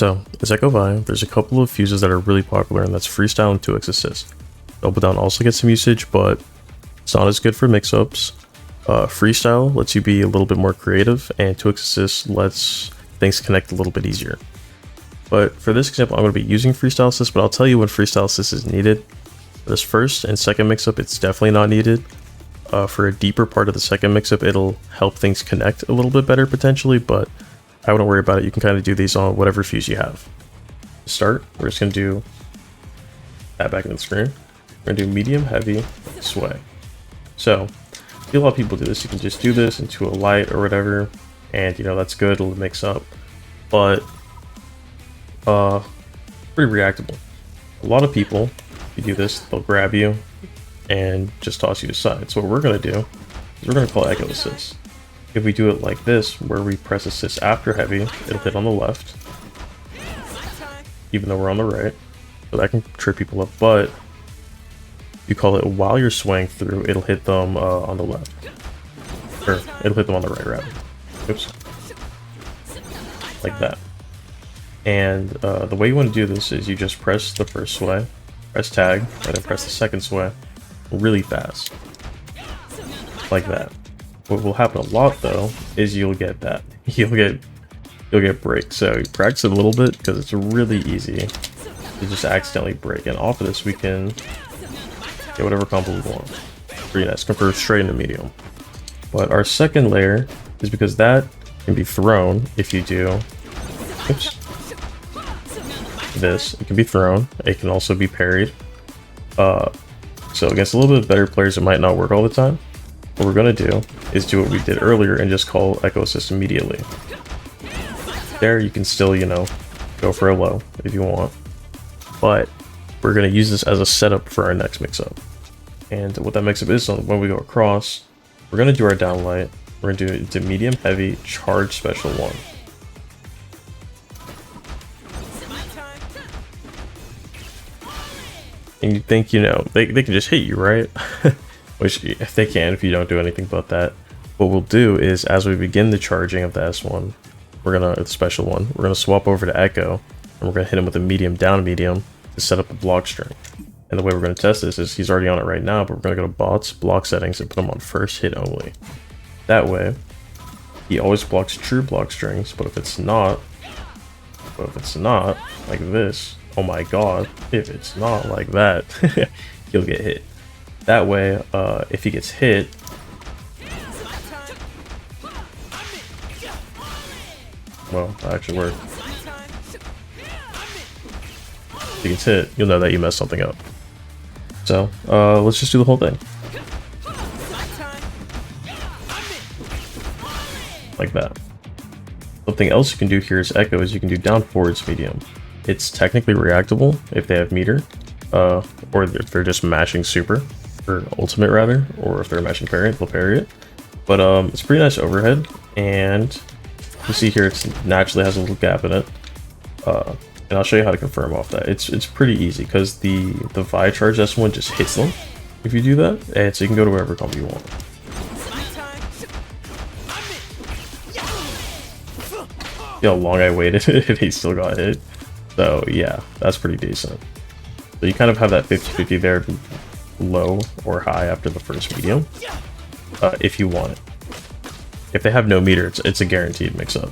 So, as Ekko and Vi, there's a couple of fuses that are really popular, and that's freestyle and 2x assist. Double down also gets some usage, but it's not as good for mix-ups. Freestyle lets you be a little bit more creative, and 2x assist lets things connect a little bit easier. But for this example, I'm going to be using freestyle assist, but I'll tell you when freestyle assist is needed. For this first and second mix-up, it's definitely not needed. For a deeper part of the second mix-up, it'll help things connect a little bit better potentially, but I wouldn't worry about it. You can kind of do these on whatever fuse you have. To start, we're just going to do that back into the screen. We're going to do medium, heavy, sway. So, I feel a lot of people do this. You can just do this into a light or whatever, and you know, that's good, it'll mix up. But, pretty reactable. A lot of people, if you do this, they'll grab you and just toss you aside. So what we're going to do is we're going to call Ekko assist. If we do it like this, where we press assist after heavy, it'll hit on the left, even though we're on the right. So that can trip people up, but if you call it while you're swaying through, it'll hit them on the left. Or it'll hit them on the right, rather. Oops. Like that. And the way you want to do this is you just press the first sway, press tag, and then press the second sway really fast. Like that. What will happen a lot though is you'll get that. You'll get break. So you practice it a little bit because it's really easy to just accidentally break. And off of this we can get whatever combo we want. Pretty nice. Convert straight into medium. But our second layer is because that can be thrown if you do this. It can be thrown. It can also be parried. So against a little bit better players, it might not work all the time. What we're going to do is do what we did earlier and just call Ekko assist immediately. There you can still, you know, go for a low if you want. But we're going to use this as a setup for our next mix-up. And what that mix-up is, when we go across, we're going to do our down light. We're going to do it into medium, heavy, charge, special 1. And you think, you know, they can just hit you, right? Which, if they can, if you don't do anything but that. What we'll do is, as we begin the charging of the S1, the special one, we're gonna swap over to Ekko, and we're gonna hit him with a medium down medium to set up the block string. And the way we're gonna test this is, he's already on it right now, but we're gonna go to bots, block settings, and put him on first hit only. That way, he always blocks true block strings, but if it's not, like this, oh my god, if it's not like that, he'll get hit. That way, if he gets hit, well, that actually worked. If he gets hit, you'll know that you messed something up. So, let's just do the whole thing. Like that. Something else you can do here is Ekko, is you can do down forwards medium. It's technically reactable if they have meter, or if they're just mashing super, or ultimate rather, or if they're mashing parry, they'll parry it. But it's pretty nice overhead, and you see here it naturally has a little gap in it. And I'll show you how to confirm off that. It's pretty easy because the Vi charge S1 just hits them if you do that, and so you can go to wherever combo you want. See how long I waited and he still got hit. So yeah, that's pretty decent. So you kind of have that 50-50 there, low or high after the first medium, if you want it. If they have no meter, it's a guaranteed mix-up.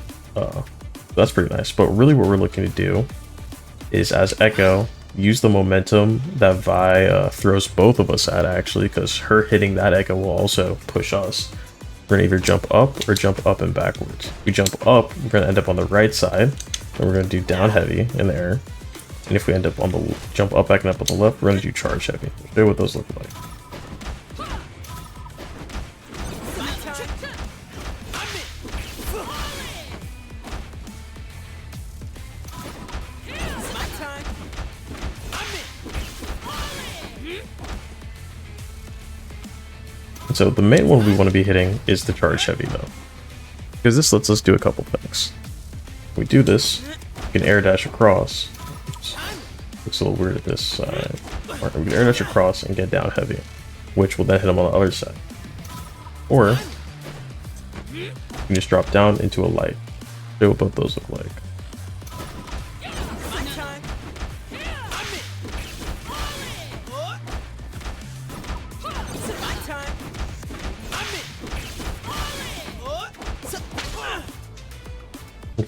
That's pretty nice. But really what we're looking to do is, as Ekko, use the momentum that Vi throws both of us at, actually, because her hitting that Ekko will also push us. We're going to either jump up or jump up and backwards. If we jump up, we're going to end up on the right side, and we're going to do down heavy in the air. And if we end up on the jump up, back, and up on the left, we're going to do charge heavy. I'll show you what those look like. And so the main one we want to be hitting is the charge heavy though, because this lets us do a couple things. When we do this, we can air dash across. Oops. Looks a little weird at this side. Right, we can air dash across and get down heavy, which will then hit him on the other side. Or you can just drop down into a light. Show what both those look like.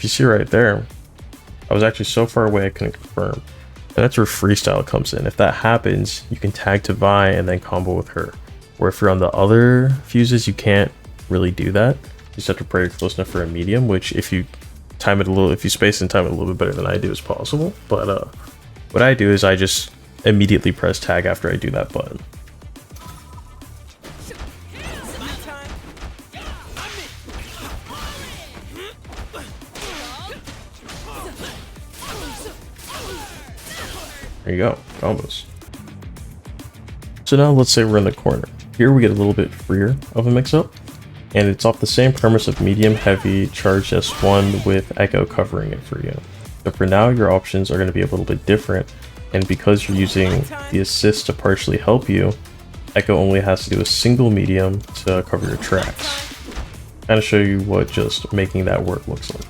if you see right there, I was actually so far away I couldn't confirm. And that's where freestyle comes in. If that happens, you can tag to Vi and then combo with her. Or if you're on the other fuses, you can't really do that. You just have to pray close enough for a medium, which if you time it a little, if you space and time it a little bit better than I do, is possible. But what I do is I just immediately press tag after I do that button. There you go, combos. So now let's say we're in the corner. Here we get a little bit freer of a mix-up, and it's off the same premise of medium heavy charge S1 with Ekko covering it for you. So for now, your options are going to be a little bit different, and because you're using the assist to partially help you, Ekko only has to do a single medium to cover your tracks. Kind of show you what just making that work looks like.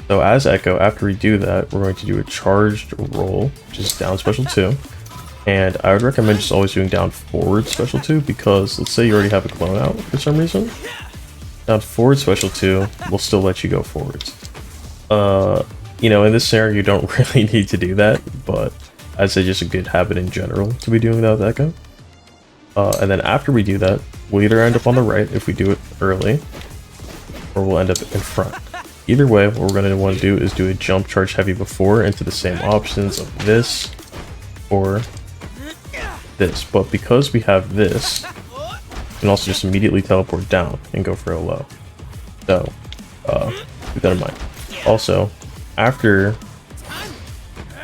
So as Ekko, after we do that, we're going to do a charged roll, which is down special 2. And I would recommend just always doing down forward special 2, because let's say you already have a clone out for some reason. Down forward special 2 will still let you go forwards. You know, in this scenario, you don't really need to do that, but I'd say just a good habit in general to be doing that with Ekko. And then after we do that, we'll either end up on the right if we do it early, or we'll end up in front. Either way, what we're going to want to do is do a jump charge heavy before into the same options of this or this. But because we have this, we can also just immediately teleport down and go for a low. So, keep that in mind. Also, after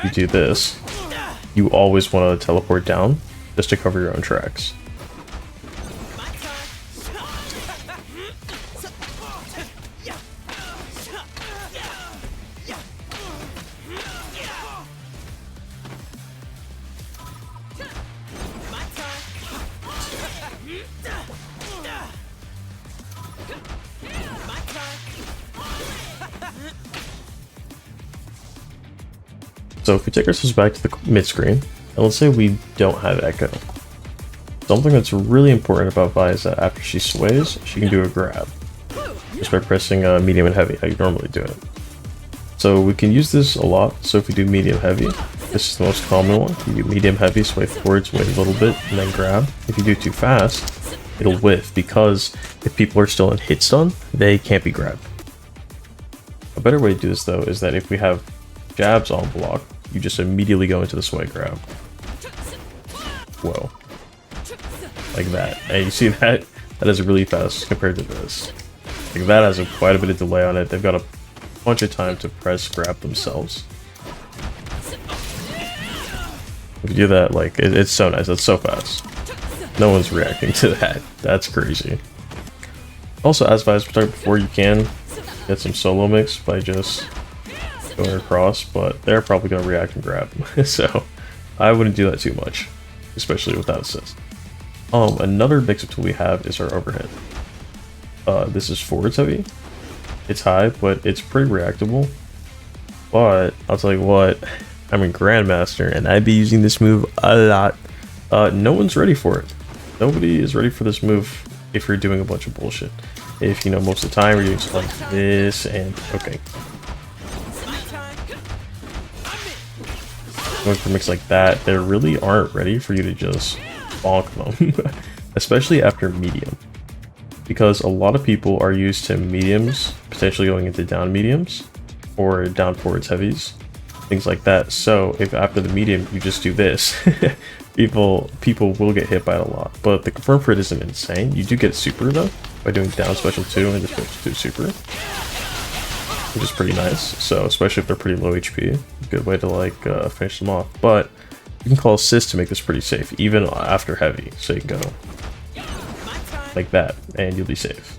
you do this, you always want to teleport down just to cover your own tracks. So if we take ourselves back to the mid screen, and let's say we don't have Ekko. Something that's really important about Vi is that after she sways, she can do a grab. Just by pressing medium and heavy, how you normally do it. So we can use this a lot, so if we do medium heavy, this is the most common one. You do medium heavy, sway forwards, wait a little bit, and then grab. If you do too fast, it'll whiff, because if people are still in hit stun, they can't be grabbed. A better way to do this though is that if we have jabs on block, you just immediately go into the sway grab. Whoa. Like that. And you see that? That is really fast compared to this. Like that has quite a bit of delay on it. They've got a bunch of time to press grab themselves. If you do that, like, it's so nice. It's so fast. No one's reacting to that. That's crazy. Also, as we talked before, you can get some solo mix by just going across, but they're probably going to react and grab. So I wouldn't do that too much, especially without assist. Another mix-up tool we have is our overhead. This is forwards heavy. It's high, but it's pretty reactable. But I'll tell you what, I'm a Grandmaster and I'd be using this move a lot. No one's ready for it. Nobody is ready for this move if you're doing a bunch of bullshit. If, you know, most of the time you're doing stuff like this and okay. Going for a mix like that, they really aren't ready for you to just bonk them. Especially after medium. Because a lot of people are used to mediums, potentially going into down mediums, or down forwards heavies, things like that. So if after the medium you just do this, people will get hit by it a lot. But the confirm crit isn't insane. You do get super though, by doing down special 2 and just special 2 super, which is pretty nice. So especially if they're pretty low HP, good way to like finish them off. But you can call assist to make this pretty safe, even after heavy. So you can go like that, and you'll be safe.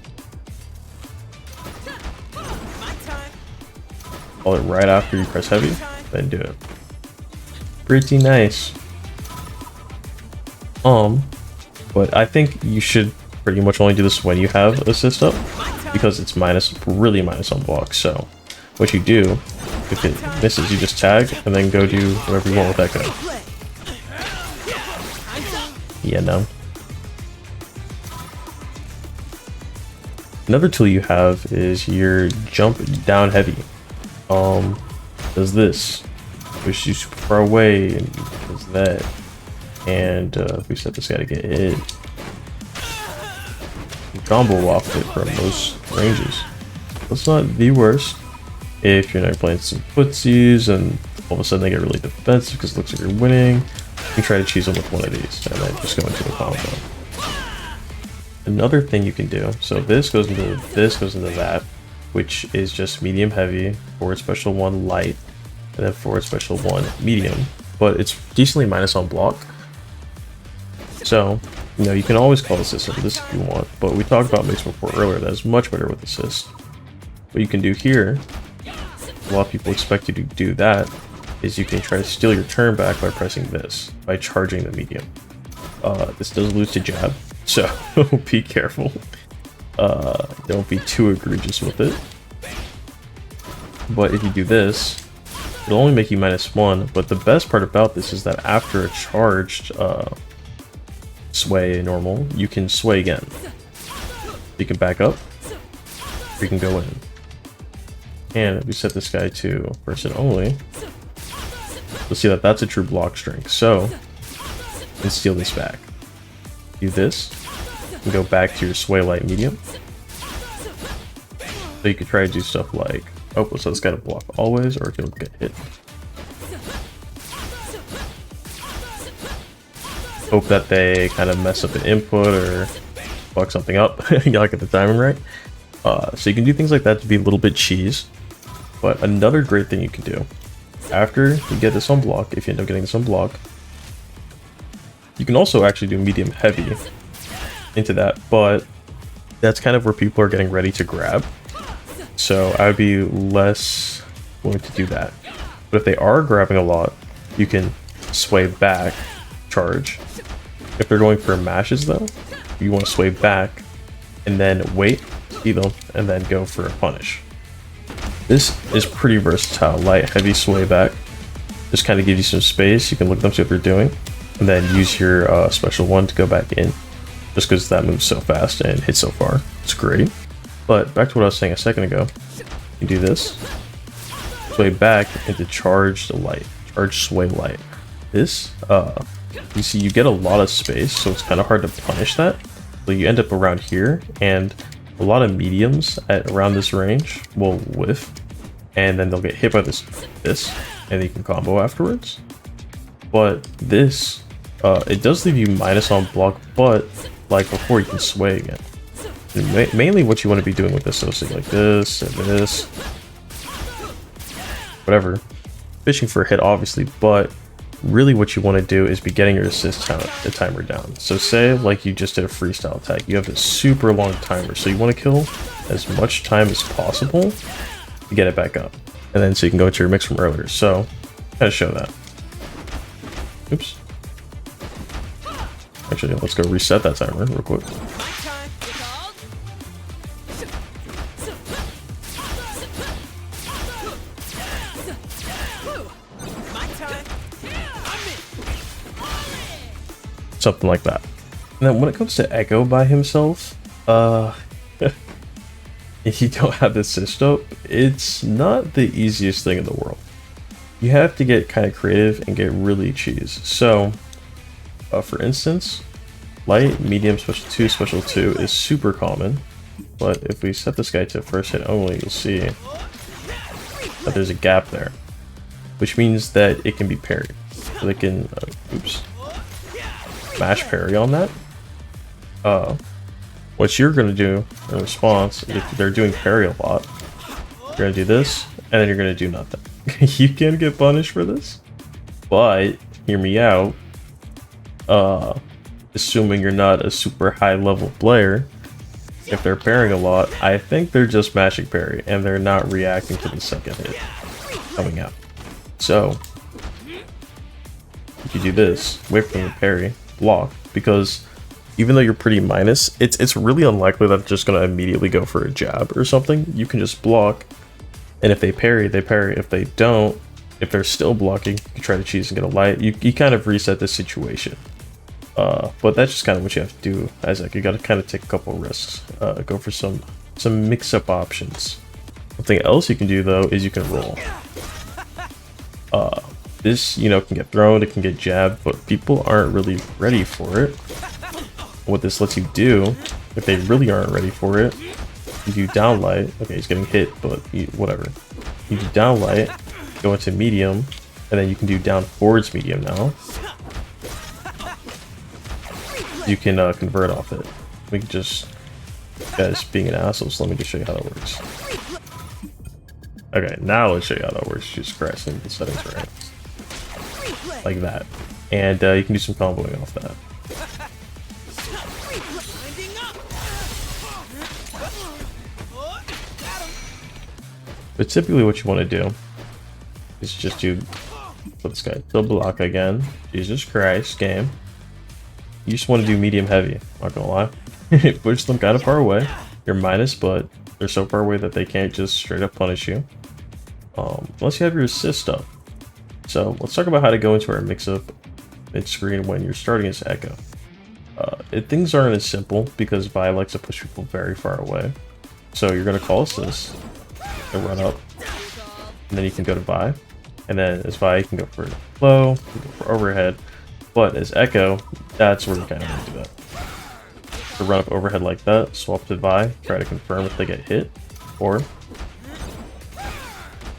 Call it right after you press heavy, then do it. Pretty nice. But I think you should pretty much only do this when you have assist up, because it's really minus on block. So what you do, if it misses, you just tag and then go do whatever you want with Ekko. Yeah, no. Another tool you have is your jump down heavy. Does this, push you super far away, and does that. And we set this guy to get hit. You combo off it from those ranges. That's not the worst. If you're not playing some footsies and all of a sudden they get really defensive because it looks like you're winning, you can try to cheese them with one of these and then just go into a combo. Another thing you can do, so this goes into that, which is just medium heavy, forward special 1 light, and then forward special 1 medium, but it's decently minus on block. So, you know, you can always call assist over this if you want, but we talked about mix before earlier, that is much better with assist. What you can do here, a lot of people expect you to do that, is you can try to steal your turn back by pressing this, by charging the medium. This does lose to jab, so be careful. Don't be too egregious with it. But if you do this, it'll only make you -1, but the best part about this is that after a charged sway normal, you can sway again. You can back up, or you can go in. And if we set this guy to person only, you'll see that that's a true block strength. So you can steal this back. Do this, and go back to your sway light medium. So you could try to do stuff like, oh, so it's got to block always, or he'll get hit. Hope that they kind of mess up an input or fuck something up. You gotta get the timing right. So you can do things like that to be a little bit cheese. But another great thing you can do, after you get this on block, if you end up getting this on block, you can also actually do medium heavy into that, but that's kind of where people are getting ready to grab. So I would be less willing to do that. But if they are grabbing a lot, you can sway back, charge. If they're going for mashes though, you want to sway back and then wait, see them, and then go for a punish. This is pretty versatile. Light, heavy, sway back. Just kind of gives you some space. You can look at them, see what they're doing, and then use your special one to go back in. Just because that moves so fast and hits so far. It's great. But back to what I was saying a second ago. You do this. Sway back into charged light. Charged sway light. This, you see you get a lot of space, so it's kind of hard to punish that. So you end up around here, and a lot of mediums at around this range will whiff, and then they'll get hit by this, and you can combo afterwards. But this, it does leave you minus on block, but like before, you can sway again. And mainly what you want to be doing with this, so like this and this, whatever, fishing for a hit obviously, but really what you want to do is be getting your assist timer down. So say like you just did a freestyle attack, you have this super long timer, so you want to kill as much time as possible to get it back up, and then so you can go into your mix from earlier. So kind of show that. Oops, actually let's go reset that timer real quick. Something like that. And then when it comes to Ekko by himself, if you don't have this assist up, it's not the easiest thing in the world. You have to get kind of creative and get really cheese. So, for instance, light, medium, special 2 is super common. But if we set this guy to first hit only, you'll see that there's a gap there, which means that it can be parried. So they can, oops, mash parry on that. What you're going to do in response, if they're doing parry a lot, you're going to do this, and then you're going to do nothing. You can get punished for this, but hear me out. Assuming you're not a super high level player, if they're parrying a lot, I think they're just mashing parry, and they're not reacting to the second hit coming out. So, if you do this, wait for them to parry, block, because even though you're pretty minus, it's really unlikely that they're just going to immediately go for a jab or something. You can just block, and if they parry, they parry. If they don't, if they're still blocking, you can try to cheese and get a light. You kind of reset the situation. But that's just kind of what you have to do, Isaac. You got to kind of take a couple risks. Go for some some mix-up options. Something else you can do though is you can roll. This, you know, can get thrown, it can get jabbed, but people aren't really ready for it. What this lets you do, if they really aren't ready for it, you do downlight. Okay, he's getting hit, but whatever. You do downlight, go into medium, and then you can do down forwards medium now. You can convert off it. We can just, guys being an asshole, so let me just show you how that works. Okay, now let's show you how that works. Jesus Christ, in the settings right. Like that. And you can do some comboing off that. But typically what you want to do is just do, for this guy, double block again. Jesus Christ, game. You just want to do medium heavy, not gonna lie. Push them kind of far away. You're minus, but they're so far away that they can't just straight up punish you. Unless you have your assist up. So let's talk about how to go into our mix-up mid-screen when you're starting as Ekko. Things aren't as simple because Vi likes to push people very far away. So you're going to call assist and run up. And then you can go to Vi. And then as Vi, you can go for low, you can go for overhead. But as Ekko, that's where you kind of want to do that. To run up overhead like that, swap to Vi, try to confirm if they get hit, or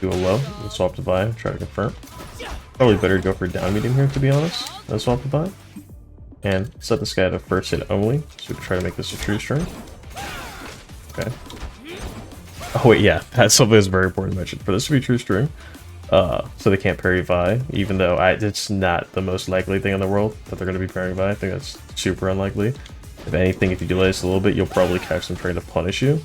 do a low and swap to Vi, try to confirm. Probably better to go for down medium here, to be honest, than swap to Vi. And set this guy to first hit only, so we can try to make this a true string. Okay. Oh wait, yeah, that's something that's very important to mention. For this to be true string, so they can't parry Vi, even though it's not the most likely thing in the world that they're going to be parrying Vi. I think that's super unlikely. If anything, if you delay this a little bit, you'll probably catch them trying to punish you.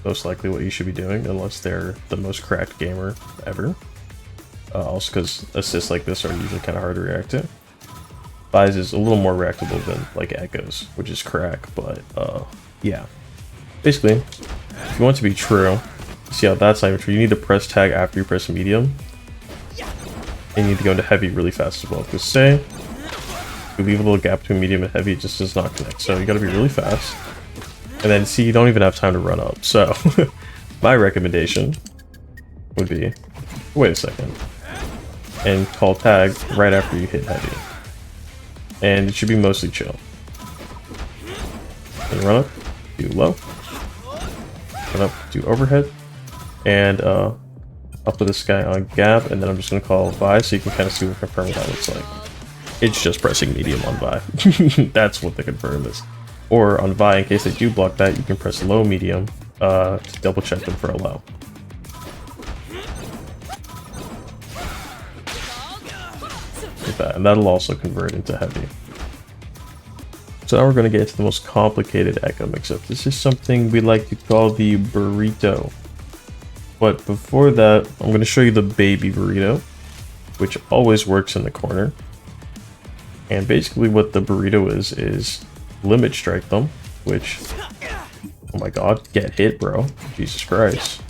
Most likely what you should be doing, unless they're the most cracked gamer ever. Also because assists like this are usually kind of hard to react to. Vi's is a little more reactable than like Ekko's, which is crack, but yeah. Basically, if you want it to be true, see how that's not even true, you need to press tag after you press medium. And you need to go into heavy really fast as well, because say you leave a little gap between medium and heavy, it just does not connect. So you gotta be really fast. And then see, you don't even have time to run up. So my recommendation would be, wait a second, and call tag right after you hit heavy. And it should be mostly chill. And run up, do low, run up, do overhead, and I'll put this guy on gap, and then I'm just gonna call Vi so you can kind of see what confirm what that looks like. It's just pressing medium on Vi. That's what the confirm is. Or on Vi, in case they do block that, you can press low medium to double check them for a low. Like that, and that'll also convert into heavy. So now we're going to get into the most complicated Ekko mix-up. This is something we like to call the burrito. But before that, I'm going to show you the baby burrito, which always works in the corner. And basically what the burrito is limit strike them, which, oh my god, get hit, bro. Jesus Christ.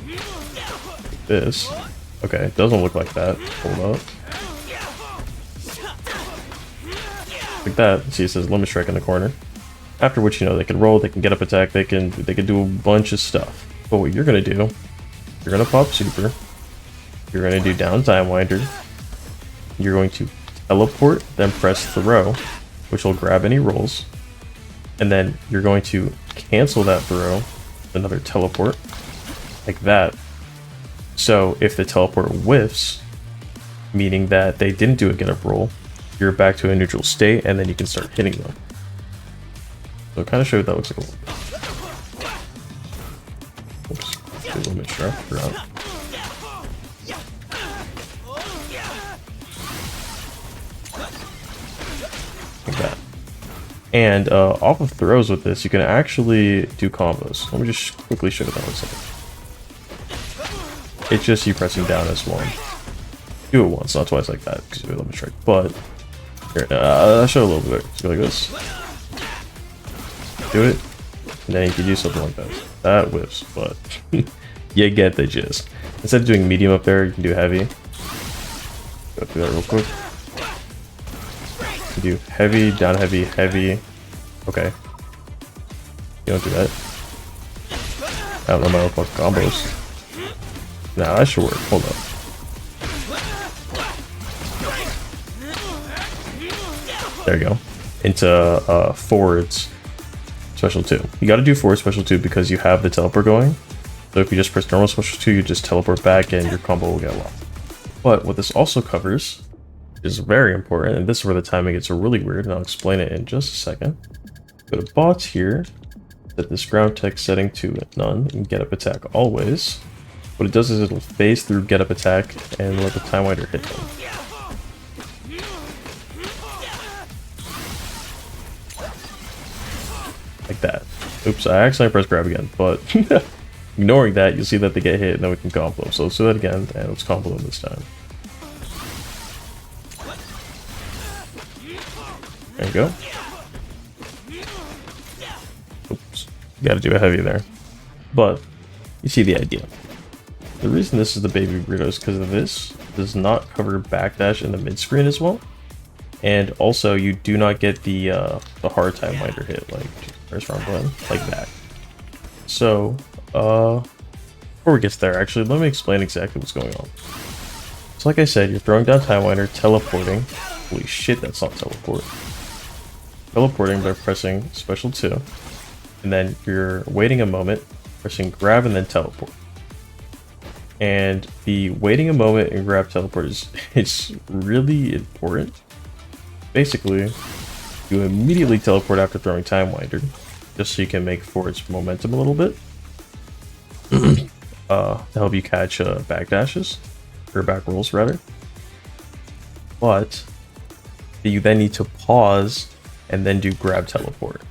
Like this. Okay, it doesn't look like that. Hold up. Like that. See, it says limit strike in the corner. After which, you know, they can roll, they can get up attack, they can do a bunch of stuff. But what you're gonna do, you're gonna pop super, you're gonna do down time winder, you're going to teleport, then press throw, which will grab any rolls, and then you're going to cancel that throw, another teleport, like that. So if the teleport whiffs, meaning that they didn't do a get up roll, you're back to a neutral state, and then you can start hitting them. So I'll kind of show you what that looks like a little bit. Oops, a little bit sharp throughout. Like that. And off of throws with this, you can actually do combos. Let me just quickly show you what that looks like. It's just you pressing down as one. Do it once, not twice like that, because you're a little bit strike. But here, I'll show a little bit. Just go like this. Do it, and then you can do something like that. That whiffs, but you get the gist. Instead of doing medium up there, you can do heavy. Go through that real quick. You can do heavy, down heavy, heavy. Okay. You don't do that. I don't know my fuck combos. Nah, that should work. Hold up. There you go. Into forwards special 2. You got to do forward special 2 because you have the teleport going. So if you just press normal special 2, you just teleport back and your combo will get locked. But what this also covers is very important, and this is where the timing gets really weird, and I'll explain it in just a second. Go to bots here, set this ground tech setting to none, and get up attack always. What it does is it'll phase through get up attack and let the time winder hit them. Like that. Oops, I accidentally pressed grab again, but ignoring that, you'll see that they get hit and then we can combo. So let's do that again, and let's combo them this time. There you go. Oops, you gotta do a heavy there. But, you see the idea. The reason this is the baby burrito is because this does not cover backdash in the mid screen as well. And also, you do not get the hard time winder hit, like first round button, like that. So, before we get there, actually, let me explain exactly what's going on. So like I said, you're throwing down time winder, teleporting. Holy shit, that's not teleport. Teleporting by pressing special 2. And then you're waiting a moment, pressing grab and then teleport. And the waiting a moment and grab teleport is it's really important. Basically, you immediately teleport after throwing time winder, just so you can make forwards momentum a little bit. To help you catch backdashes, or back rolls rather. But you then need to pause and then do grab teleport.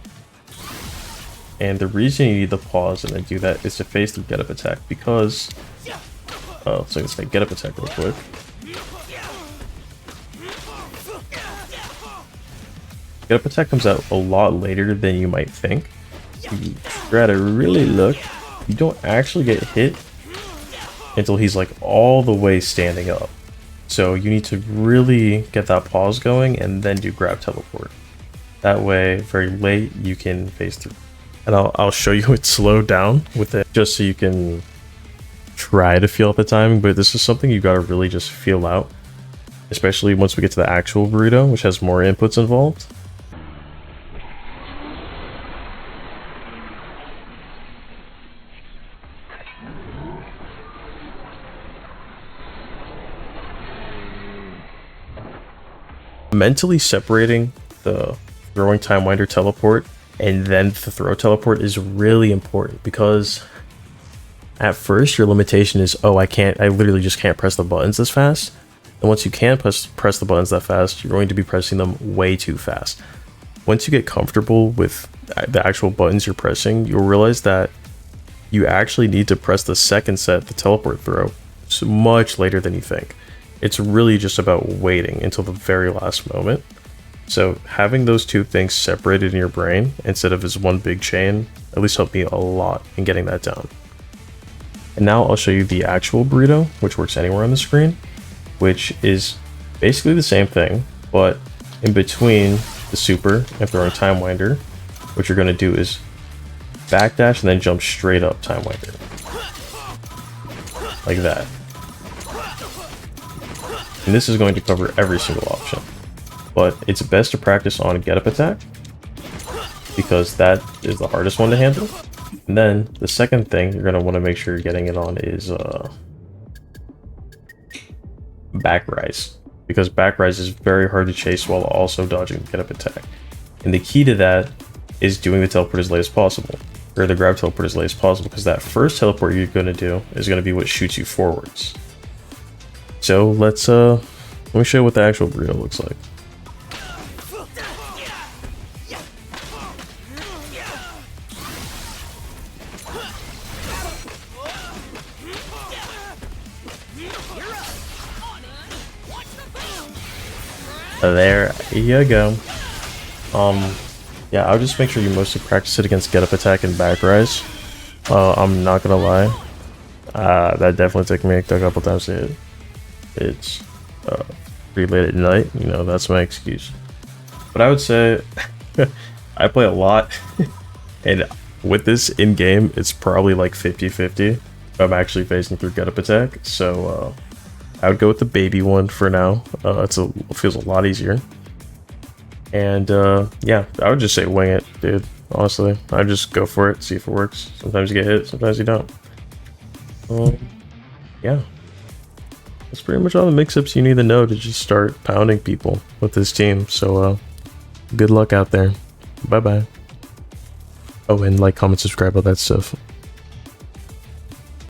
And the reason you need to pause and then do that is to phase through get up attack, because so let's say get up attack real quick. Get up attack comes out a lot later than you might think. You try to really look, you don't actually get hit until he's like all the way standing up. So you need to really get that pause going and then do grab teleport. That way, very late, you can phase through. And I'll show you it slowed down with it, just so you can try to feel out the timing, but this is something you gotta really just feel out. Especially once we get to the actual burrito, which has more inputs involved. Mentally separating the throwing time winder teleport and then the throw teleport is really important, because at first your limitation is, oh, I literally just can't press the buttons this fast. And once you can press the buttons that fast, you're going to be pressing them way too fast. Once you get comfortable with the actual buttons you're pressing, you'll realize that you actually need to press the second set, the teleport throw, so much later than you think. It's really just about waiting until the very last moment. So having those two things separated in your brain instead of as one big chain at least helped me a lot in getting that down. And now I'll show you the actual burrito, which works anywhere on the screen, which is basically the same thing, but in between the super and throwing time winder, what you're going to do is backdash and then jump straight up time winder. Like that. And this is going to cover every single option. But it's best to practice on get up attack, because that is the hardest one to handle. And then the second thing you're going to want to make sure you're getting it on is back rise, because back rise is very hard to chase while also dodging the get up attack. And the key to that is doing the teleport as late as possible, or the grab teleport as late as possible, because that first teleport you're going to do is going to be what shoots you forwards. So let me show you what the actual burrito looks like. There you go. Yeah, I'll just make sure you mostly practice it against get up attack and back rise. I'm not gonna lie, that definitely took me a couple times to hit. It's pretty late at night, you know, that's my excuse. But I would say I play a lot, and with this in game, it's probably like 50-50. I'm actually phasing through get up attack, so I would go with the baby one for now. It feels a lot easier. And yeah, I would just say wing it, dude. Honestly, I'd just go for it, see if it works. Sometimes you get hit, sometimes you don't. Yeah, that's pretty much all the mix-ups you need to know to just start pounding people with this team. So good luck out there. Bye bye. Oh, and like, comment, subscribe, all that stuff.